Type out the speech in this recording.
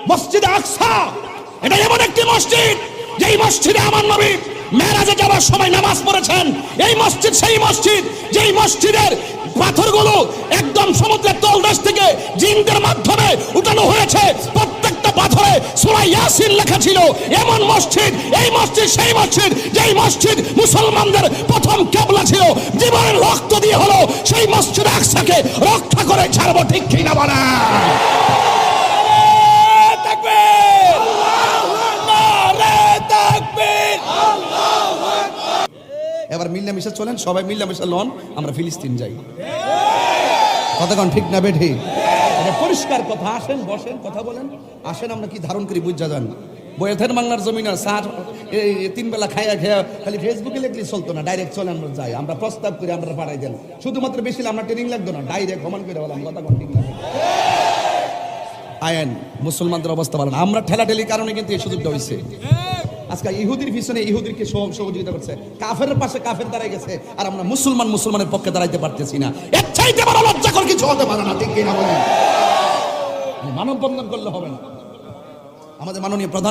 মসজিদে আকসা এটা এমন একটি মসজিদ যেই মসজিদে আমার নবী মেরাজে যাওয়ার সময় নামাজ পড়েছেন। এই মসজিদ সেই মসজিদ যেই মসজিদের পাথরগুলো একদম সমুদ্রের তলদেশ থেকে জিনদের মাধ্যমে উঠানো হয়েছে। প্রত্যেকটা পাথরে সূরা ইয়াসিন লেখা ছিল। এমন মসজিদ, এই মসজিদ সেই মসজিদ যেই মসজিদ মুসলমানদের প্রথম কিবলা ছিল। জীবনের রক্ত দিয়ে হলো সেই মসজিদ আকসাকে রক্ষা করে ছাড়বো, ঠিক কি না বলা? এবার মিল্লামিশা চলেন, সবাই মিল্লামিশা লন, আমরা ফিলিস্তিন যাই। কতক্ষণ ঠিক না বেঠি? এটা পরিষ্কার কথা। আসেন, বসেন, কথা বলেন। আসেন, আমরা কি ধারণ করি বুঝা যান। বইয়ের বাংলার জমিন স্যার এই 3 বেলা খাইয়া খেয়া খালি ফেসবুকে লিখলে চলতো না, ডাইরেক্ট চলে আমরা যাই। আমরা প্রস্তাব করি, আমরা পাঠাই দেন। শুধুমাত্র বেশি আমরা ট্রেনিং লাগতো না, ডাইরেক্ট সমান করে বললাম কতক্ষণ ঠিক না। আয়েন মুসলমানদের অবস্থা ভালো না। আমরা ঠেলাঠেলির কারণে কিন্তু এই সুযোগটা হয়েছে। আজকে ইহুদির পিছনে ইহুদিকে সহযোগিতা করছে, কাফের পাশে কাফের দাঁড়ায় গেছে, আর আমরা মুসলমানের পক্ষে দাঁড়াইতে পারতেছি না। এর চাইতে বড় লজ্জাকর কিছু হতে পারে না, ঠিক কিনা বলেন? মানববন্ধন করলে হবে না। আমাদের মাননীয় প্রধান